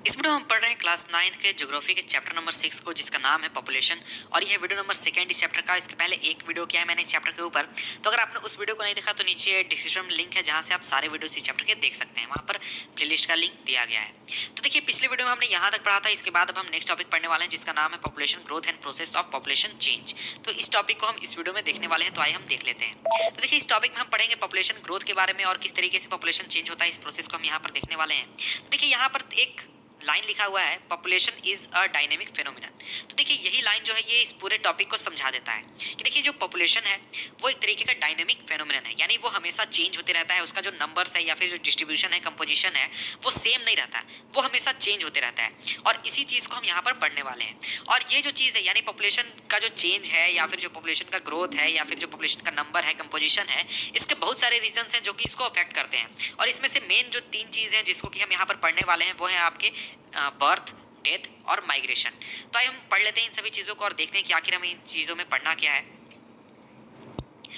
इस वीडियो में हम पढ़ रहे हैं क्लास 9th के ज्योग्राफी के चैप्टर नंबर 6 को, जिसका नाम है पॉपुलेशन। और यह वीडियो नंबर सेकंड इस चैप्टर का। इसके पहले एक वीडियो किया है मैंने इस चैप्टर के ऊपर, तो अगर आपने उस वीडियो को नहीं देखा तो नीचे डिस्क्रिप्शन में लिंक है जहां से आप सारे वीडियोस इस चैप्टर के देख सकते हैं। वहां पर प्लेलिस्ट का लिंक दिया गया है। तो देखिए, पिछले वीडियो में हमने यहाँ तक पढ़ा था। इसके बाद अब हम नेक्स्ट टॉपिक पढ़ने वाले हैं जिसका नाम है population growth and process of population change. तो इस टॉपिक को हम इस वीडियो में देखने वाले हैं, तो आइए हम देख लेते हैं। तो देखिए, इस टॉपिक में हम पढ़ेंगे पॉपुलेशन ग्रोथ के बारे में और किस तरीके से पॉपुलेशन चेंज होता है। इस प्रोसेस को हम यहाँ पर देखने वाले हैं। तो देखिए, यहाँ पर एक लाइन लिखा हुआ है, population is a dynamic phenomenon. तो देखिए, यही लाइन जो है ये इस पूरे टॉपिक को समझा देता है कि देखिए, जो पॉपुलेशन है वो एक तरीके का डायनेमिक फेनोमेनन है, यानी वो हमेशा चेंज होते रहता है। उसका जो नंबर्स है या फिर जो डिस्ट्रीब्यूशन है, कंपोजिशन है, वो सेम नहीं रहता है, वो हमेशा चेंज होते रहता है। और इसी चीज़ को हम यहाँ पर पढ़ने वाले हैं। और ये जो चीज़ है, यानी पॉपुलेशन का जो चेंज है या फिर जो पॉपुलेशन का ग्रोथ है या फिर जो पॉपुलेशन का नंबर है, कंपोजिशन है, इसके बहुत सारे रीजंस हैं जो कि इसको अफेक्ट करते हैं। और इसमें से मेन जो 3 चीज़ हैं जिसको कि हम यहाँ पर पढ़ने वाले हैं वो है आपके बर्थ, डेथ और माइग्रेशन। तो आइए हम पढ़ लेते हैं इन सभी चीज़ों को और देखते हैं कि आखिर हमें इन चीज़ों में पढ़ना क्या है।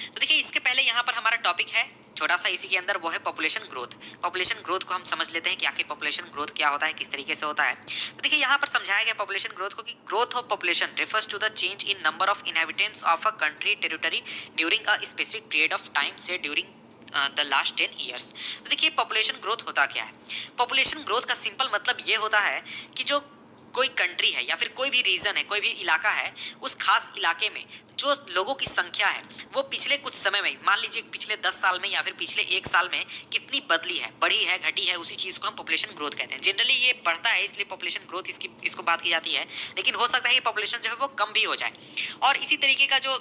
तो देखिए, इसके पहले यहाँ पर हमारा टॉपिक है छोटा सा, इसी के अंदर, वो है पॉपुलेशन ग्रोथ। पॉपुलेशन ग्रोथ को हम समझ लेते हैं कि आखिर पॉपुलेशन ग्रोथ क्या होता है, किस तरीके से होता है। तो देखिए, यहाँ पर समझाया गया पॉपुलेशन ग्रोथ को कि growth of population refers to the change in number of inhabitants of a country territory during a specific period of time से ड्यूरिंग द लास्ट 10 ईयर्स। तो देखिए, पॉपुलेशन ग्रोथ होता क्या है। पॉपुलेशन ग्रोथ का simple मतलब ये होता है कि जो कोई कंट्री है या फिर कोई भी रीजन है, कोई भी इलाका है, उस खास इलाके में जो लोगों की संख्या है वो पिछले कुछ समय में, मान लीजिए पिछले 10 साल में या फिर पिछले 1 साल में कितनी बदली है, बढ़ी है, घटी है, उसी चीज़ को हम पॉपुलेशन ग्रोथ कहते हैं। जनरली ये बढ़ता है इसलिए पॉपुलेशन ग्रोथ इसको बात की जाती है, लेकिन हो सकता है कि पॉपुलेशन जो है वो कम भी हो जाए। और इसी तरीके का जो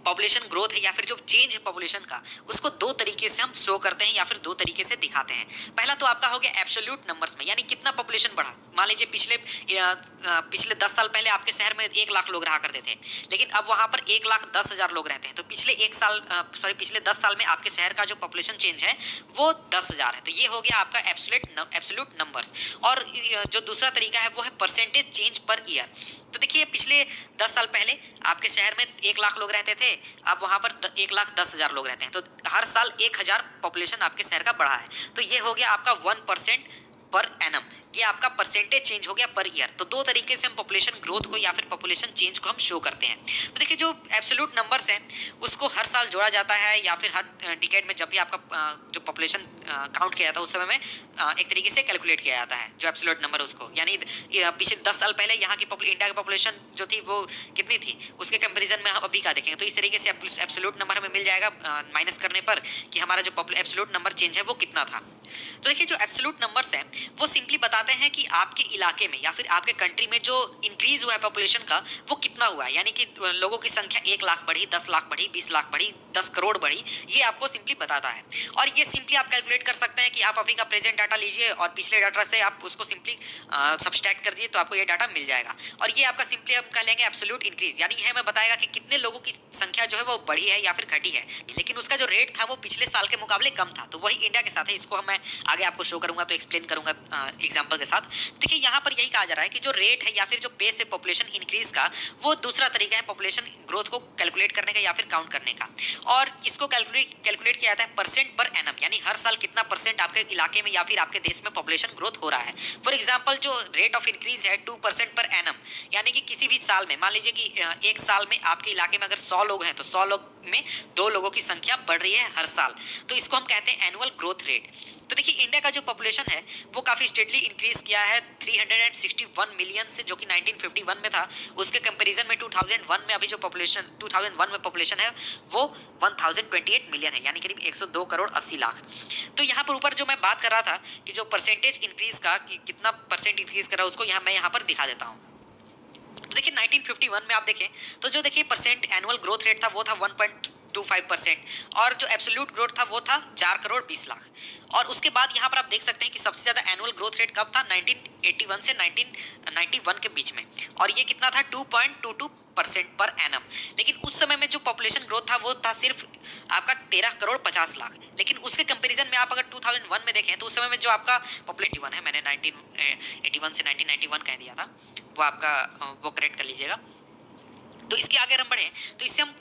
पॉपुलेशन ग्रोथ है या फिर जो चेंज है पॉपुलेशन का, उसको 2 तरीके से हम शो करते हैं या फिर 2 तरीके से दिखाते हैं। पहला तो आपका हो गया एब्सोल्यूट नंबर्स में, यानी कितना पॉपुलेशन बढ़ा। मान लीजिए पिछले 10 साल पहले आपके शहर में 1 लाख लोग रहा करते थे, लेकिन अब वहां पर 1,10,000 लोग रहते हैं। तो पिछले 10 साल में आपके शहर का जो पॉपुलेशन चेंज है वो 10,000 है। तो ये हो गया आपका एब्सोल्यूट नंबर्स। और जो दूसरा तरीका है वो है परसेंटेज चेंज पर ईयर। तो देखिए, पिछले 10 साल पहले आपके शहर में 1 लाख लोग रहते थे, अब वहां पर 1,10,000 लोग रहते हैं। तो हर साल 1,000 पॉपुलेशन आपके शहर का बढ़ा है। तो ये हो गया आपका 1% पर एनम। ये आपका परसेंटेज चेंज हो गया पर ईयर। तो 2 तरीके से हम पॉपुलेशन ग्रोथ को या फिर पॉपुलेशन चेंज को हम शो करते हैं। तो देखिए, जो एब्सोल्यूट नंबर्स हैं उसको हर साल जोड़ा जाता है या फिर हर डिकेड में, जब भी आपका जो पॉपुलेशन काउंट किया जाता है उस समय में एक तरीके से कैलकुलेट किया जाता है जो एब्सोल्यूट नंबर उसको, यानी पिछले 10 साल पहले यहाँ की इंडिया की पॉपुलेशन जो थी वो कितनी थी, उसके कंपेरिजन में हम अभी का देखेंगे। तो इस तरीके से एब्सोल्यूट नंबर हमें मिल जाएगा माइनस करने पर कि हमारा जो एब्सोल्यूट नंबर चेंज है वो कितना था। तो देखिए, जो एब्सोल्यूट नंबर्स हैं वो सिंपली बताते हैं कि आपके इलाके में या फिर आपके कंट्री में जो इंक्रीज हुआ है पॉपुलेशन का वो कितना हुआ है, यानी कि लोगों की संख्या 1 लाख बढ़ी, 10 लाख बढ़ी, 20 लाख बढ़ी, 10 करोड़ बढ़ी, ये आपको सिंपली बताता है। और ये सिंपली आप कैलकुलेट कर सकते हैं कि आप अभी का प्रेजेंट डाटा लीजिए और पिछले डाटा से आप उसको सिंपली सब्सट्रैक्ट कर दीजिए, तो आपको ये डाटा मिल जाएगा। और ये आपका सिंपली हम कह लेंगे एब्सोल्यूट इंक्रीज, यानी यह हमें बताएगा कि कितने लोगों की संख्या जो है वो बढ़ी है या फिर घटी है, लेकिन उसका जो रेट था वो पिछले साल के मुकाबले कम था। तो वही इंडिया के साथ है, इसको मैं आगे आपको शो करूंगा, तो एक्सप्लेन करूंगा एग्जांपल के साथ। देखिए, यहाँ पर यही कहा जा रहा है कि जो रेट है या फिर जो पेस है पॉपुलेशन इंक्रीज का, वो दूसरा तरीका है पॉपुलेशन ग्रोथ को कैलकुलेट करने का या फिर काउंट करने का। और इसको कैलकुलेट किया जाता है परसेंट पर एनम, यानी हर साल कितना परसेंट आपके इलाके में या फिर आपके देश में पॉपुलेशन ग्रोथ हो रहा है। फॉर एग्जाम्पल, जो रेट ऑफ इंक्रीज है 2% पर एनम, यानी कि किसी भी साल में, मान लीजिए कि 1 साल में आपके इलाके में अगर 100 लोग हैं तो 100 लोग में 2 लोगों की संख्या बढ़ रही है हर साल। तो इसको हम कहते हैं एनुअल ग्रोथ रेट। तो देखिए, इंडिया का जो पॉपुलेशन है वो काफ़ी स्टेडली इंक्रीज किया है 361 मिलियन से, जो कि 1951 में था। उसके कंपैरिजन में 2001 में अभी जो पॉपुलेशन 2001 में पॉपुलेशन है वो 1028 मिलियन है, यानी करीब 102 करोड़ 80 लाख। तो यहाँ पर ऊपर जो मैं बात कर रहा था कि जो परसेंटेज इंक्रीज का, कि कितना परसेंट इंक्रीज कर रहा है, उसको मैं यहाँ पर दिखा देता हूँ। तो देखिए, 1951 में आप देखें तो जो देखिए परसेंट एनुअल ग्रोथ रेट था वो था 1.25%, और जो एब्सोल्यूट ग्रोथ था वो था 4 करोड़ 20 लाख। और उसके बाद यहाँ पर आप देख सकते हैं कि सबसे ज़्यादा एनुअल ग्रोथ रेट कब था, 1981 से 1991 के बीच में, और ये कितना था 2.22% पर एनम। लेकिन उस समय में जो पॉपुलेशन ग्रोथ था वो था सिर्फ आपका 13 करोड़ 50 लाख। लेकिन उसके कंपैरिजन में आप अगर 2001 में देखें तो उस समय में जो आपका पॉपुलेशन 81 है, मैंने 1981 से 1991 कह दिया था, वो आपका वो करेक्ट कर लीजिएगा। तो इसके आगे हम बढ़ें तो इससे हम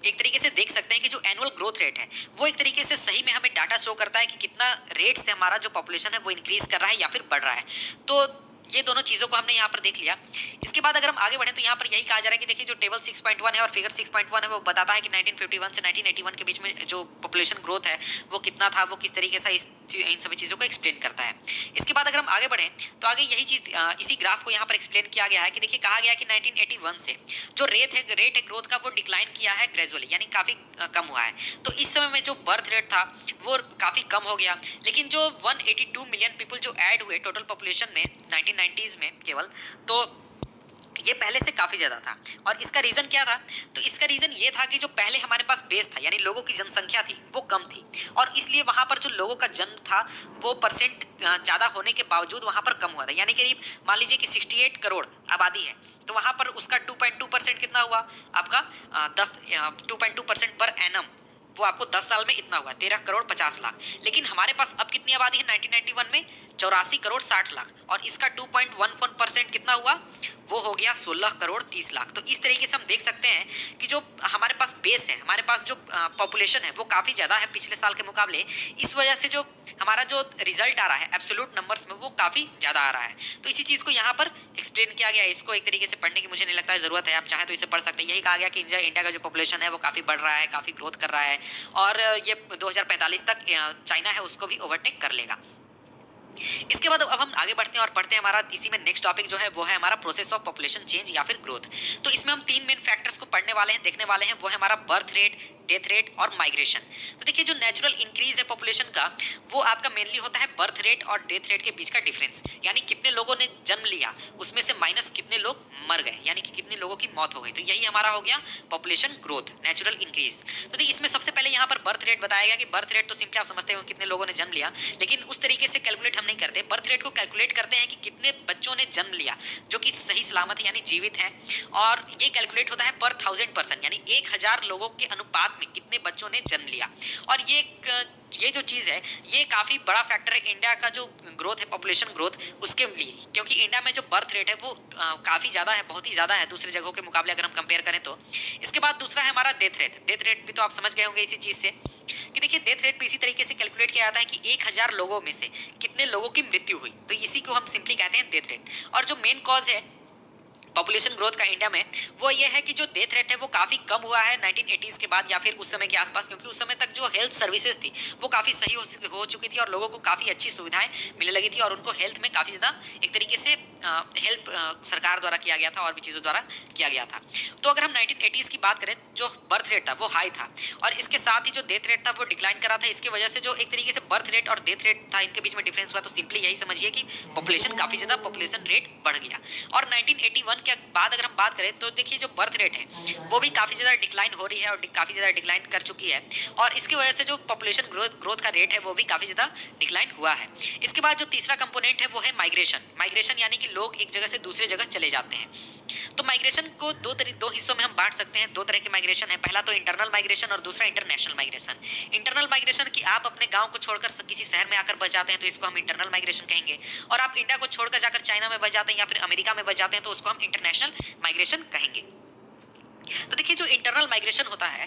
एक तरीके से देख सकते हैं कि जो एनुअल ग्रोथ रेट है वो एक तरीके से सही में हमें डाटा शो करता है कि कितना रेट से हमारा जो पॉपुलेशन है वो इंक्रीज कर रहा है या फिर बढ़ रहा है। तो ये दोनों चीज़ों को हमने यहाँ पर देख लिया। इसके बाद अगर हम आगे बढ़े तो यहाँ पर यही कहा जा रहा है कि देखिए जो टेबल 6.1 है और फिगर 6.1 है वो बताता है कि 1951 से 1981 के बीच में जो पॉपुलेशन ग्रोथ है वो कितना था, वो किस तरीके से इन सभी चीज़ों को एक्सप्लेन करता है। इसके बाद अगर हम आगे बढ़ें तो आगे यही चीज़ इसी ग्राफ को यहाँ पर एक्सप्लेन किया गया है कि देखिए कहा गया है कि 1981 से जो रेट है ग्रोथ का वो डिक्लाइन किया है ग्रेजुअली, यानी काफ़ी कम हुआ है। तो इस समय में जो बर्थ रेट था वो काफ़ी कम हो गया, लेकिन जो 182 मिलियन पीपल जो ऐड हुए टोटल पॉपुलेशन में 1990s में केवल, तो ये पहले से काफ़ी ज़्यादा था। और इसका रीज़न क्या था? तो इसका रीज़न ये था कि जो पहले हमारे पास बेस था, यानी लोगों की जनसंख्या थी वो कम थी, और इसलिए वहाँ पर जो लोगों का जन्म था वो परसेंट ज़्यादा होने के बावजूद वहाँ पर कम हुआ था। यानी करीब मान लीजिए कि 68 करोड़ आबादी है, तो वहाँ पर उसका 2.2% कितना हुआ आपका 2.2% पर एनम, वो आपको 10 साल में इतना हुआ 13 करोड़ 50 लाख। लेकिन हमारे पास अब कितनी आबादी है 1991 में? 84 करोड़ 60 लाख, और इसका 2.11% कितना हुआ? वो हो गया 16 करोड़ 30 लाख। तो इस तरीके से हम देख सकते हैं कि जो हमारे पास बेस है, हमारे पास जो पॉपुलेशन है वो काफ़ी ज़्यादा है पिछले साल के मुकाबले। इस वजह से जो हमारा जो रिजल्ट आ रहा है एब्सोल्यूट नंबर्स में वो काफ़ी ज़्यादा आ रहा है। तो इसी चीज़ को यहाँ पर एक्सप्लेन किया गया है। इसको एक तरीके से पढ़ने की मुझे नहीं लगता है ज़रूरत है, आप चाहें तो इसे पढ़ सकते हैं। यही कहा गया कि इंडिया का जो पॉपुलेशन है वो काफ़ी बढ़ रहा है, काफ़ी ग्रोथ कर रहा है, और ये 2045 तक चाइना है उसको भी ओवरटेक कर लेगा। इसके बाद अब हम आगे बढ़ते हैं और पढ़ते हैं हमारा इसी में नेक्स्ट टॉपिक जो है वो है हमारा प्रोसेस ऑफ पॉपुलेशन चेंज या फिर ग्रोथ। तो इसमें हम 3 मेन फैक्टर्स को पढ़ने वाले हैं, देखने वाले हैं। वो है हमारा बर्थ रेट, डेथ रेट और माइग्रेशन। तो देखिए जो नेचुरल इंक्रीज है पॉपुलेशन का वो आपका मेनली होता है बर्थ रेट और डेथ रेट के बीच का डिफरेंस, यानी कितने लोगों ने जन्म लिया उसमें से माइनस कितने लोग मर गए, यानी कि कितने लोगों की मौत हो गई। तो यही हमारा हो गया पॉपुलेशन ग्रोथ, नेचुरल इंक्रीज। तो देखिए इसमें सबसे पहले यहाँ पर बर्थ रेट बताया गया कि बर्थ रेट तो सिंपली आप समझते हो कितने लोगों ने जन्म लिया, लेकिन उस तरीके से कैलकुलेट हम नहीं करते। बर्थ रेट को कैलकुलेट करते हैं कि कितने बच्चों ने जन्म लिया जो कि सही सलामत है यानी जीवित हैं, और ये कैलकुलेट होता है पर 1000 पर्सन, यानी 1000 लोगों के अनुपात में कितने बच्चों ने जन्म लिया। और ये जो चीज़ है ये काफ़ी बड़ा फैक्टर है इंडिया का जो ग्रोथ है पॉपुलेशन ग्रोथ उसके लिए, क्योंकि इंडिया में जो बर्थ रेट है वो काफ़ी ज़्यादा है, बहुत ही ज़्यादा है दूसरी जगहों के मुकाबले अगर हम कंपेयर करें तो। इसके बाद दूसरा है हमारा डेथ रेट। डेथ रेट भी तो आप समझ गए होंगे इसी चीज़ से कि देखिए डेथ रेट भी इसी तरीके से कैलकुलेट किया जाता है कि 1000 लोगों में से कितने लोगों की मृत्यु हुई, तो इसी को हम सिंपली कहते हैं डेथ रेट। और जो मेन कॉज है पॉपुलेशन ग्रोथ का इंडिया में वो ये है कि जो डेथ रेट है वो काफ़ी कम हुआ है 1980s के बाद या फिर उस समय के आसपास, क्योंकि उस समय तक जो हेल्थ सर्विसेज थी वो काफ़ी सही हो चुकी थी और लोगों को काफ़ी अच्छी सुविधाएं मिलने लगी थी, और उनको हेल्थ में काफ़ी ज़्यादा एक तरीके से हेल्प सरकार द्वारा किया गया था और भी चीज़ों द्वारा किया गया था। तो अगर हम 1980s की बात करें जो बर्थ रेट था वो हाई था, और इसके साथ ही जो डेथ रेट था वो डिक्लाइन कर रहा था। इसकी वजह से जो एक तरीके से बर्थ रेट और डेथ रेट था इनके बीच में डिफरेंस हुआ। तो सिंपली यही समझिए कि पॉपुलेशन काफ़ी ज़्यादा पॉपुलेशन रेट बढ़ गया। और 1981 के बाद अगर हम बात करें तो देखिए जो बर्थ रेट है वो भी काफ़ी ज़्यादा डिक्लाइन हो रही है और काफ़ी ज़्यादा डिक्लाइन कर चुकी है, और इसकी वजह से जो पॉपुलेशन ग्रोथ का रेट है वो भी काफ़ी ज़्यादा डिक्लाइन हुआ है। इसके बाद जो तीसरा कंपोनेंट है वो है माइग्रेशन। माइग्रेशन यानी कि लोग एक जगह से दूसरी जगह चले जाते हैं। तो माइग्रेशन को दो हिस्सों में हम बांट सकते हैं। 2 तरह के माइग्रेशन है, पहला तो इंटरनल माइग्रेशन और दूसरा इंटरनेशनल माइग्रेशन। इंटरनल माइग्रेशन की आप अपने गांव को छोड़कर किसी शहर में आकर बस जाते हैं तो इसको हम इंटरनल माइग्रेशन कहेंगे, और आप इंडिया को छोड़कर जाकर चाइना में बस जाते हैं या फिर अमेरिका में बस जाते हैं तो उसको हम इंटरनेशनल माइग्रेशन कहेंगे। तो देखिए जो इंटरनल माइग्रेशन होता है,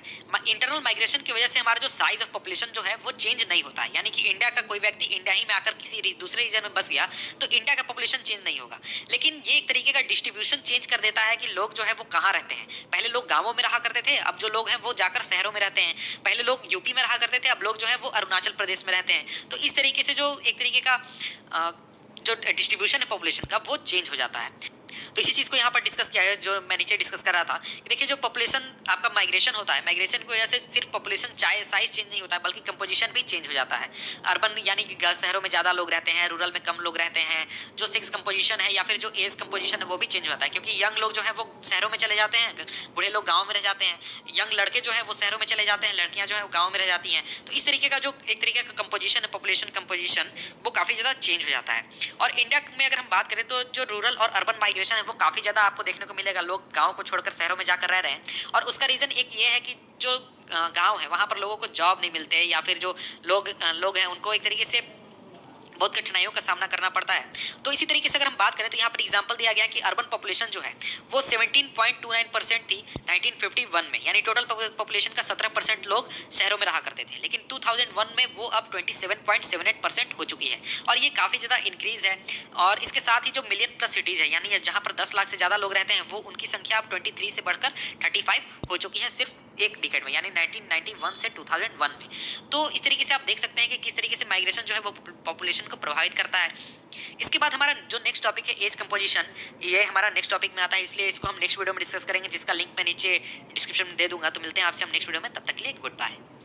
इंटरनल माइग्रेशन की वजह से हमारा जो साइज ऑफ पॉपुलेशन जो है वो चेंज नहीं होता है, यानी कि इंडिया का कोई व्यक्ति इंडिया ही में आकर किसी दूसरे रीजन में बस गया तो इंडिया का पॉपुलेशन चेंज नहीं होगा, लेकिन ये एक तरीके का डिस्ट्रीब्यूशन चेंज कर देता है कि लोग जो है वो कहाँ रहते हैं। पहले लोग गाँवों में रहा करते थे, अब जो लोग हैं वो जाकर शहरों में रहते हैं। पहले लोग यूपी में रहा करते थे, अब लोग जो है वो अरुणाचल प्रदेश में रहते हैं। तो इस तरीके से जो एक तरीके का जो डिस्ट्रीब्यूशन है पॉपुलेशन का वो चेंज हो जाता है। तो इसी चीज़ को यहाँ पर डिस्कस किया है जो मैं नीचे डिस्कस कर रहा था कि देखिए जो पॉपुलेशन आपका माइग्रेशन होता है, माइग्रेशन की वजह से सिर्फ पॉपुलेशन साइज चेंज नहीं होता है बल्कि कंपोजिशन भी चेंज हो जाता है। अर्बन यानी कि शहरों में ज़्यादा लोग रहते हैं, रूरल में कम लोग रहते हैं। जो सेक्स कंपोजिशन है या फिर जो एज कंपोजिशन है वो भी चेंज हो जाता है, क्योंकि यंग लोग जो है वो शहरों में चले जाते हैं, बूढ़े लोग गाँव में रह जाते हैं। यंग लड़के जो है वो शहरों में चले जाते हैं, लड़कियाँ जो है वो गाँव में रह जाती हैं। तो इस तरीके का जो एक तरीके का कंपोजिशन है पॉपुलेशन कंपोजिशन वो काफ़ी ज़्यादा चेंज हो जाता है। और इंडिया में अगर हम बात करें तो जो रूरल और अर्बन माइग्रेशन है वो काफ़ी ज़्यादा आपको देखने को मिलेगा। लोग गांव को छोड़कर शहरों में जाकर रह रहे हैं, और उसका रीज़न एक ये है कि जो गांव है वहाँ पर लोगों को जॉब नहीं मिलते, या फिर जो लोग हैं उनको एक तरीके से बहुत कठिनाइयों का सामना करना पड़ता है। तो इसी तरीके से अगर हम बात करें तो यहाँ पर एग्जांपल दिया गया कि अर्बन पॉपुलेशन जो है वो 17.29% थी 1951 में, यानी टोटल पॉपुलेशन का 17% लोग शहरों में रहा करते थे, लेकिन 2001 में वो अब 27.78% हो चुकी है और ये काफ़ी ज़्यादा इंक्रीज है। और इसके साथ ही जो मिलियन प्लस सिटीज़ है, यानी जहाँ पर 10 लाख से ज़्यादा लोग रहते हैं, वो उनकी संख्या अब 23 से बढ़कर 35 हो चुकी है सिर्फ एक डिकेड में, यानी 1991 से 2001 में। तो इस तरीके से आप देख सकते हैं कि किस तरीके से माइग्रेशन जो है वो पॉपुलेशन को प्रभावित करता है। इसके बाद हमारा जो नेक्स्ट टॉपिक है एज कंपोजिशन, ये हमारा नेक्स्ट टॉपिक में आता है, इसलिए इसको हम नेक्स्ट वीडियो में डिस्कस करेंगे, जिसका लिंक मैं नीचे डिस्क्रिप्शन में दे दूंगा। तो मिलते हैं आपसे हम नेक्स्ट वीडियो में, तब तक के लिए गुड बाय।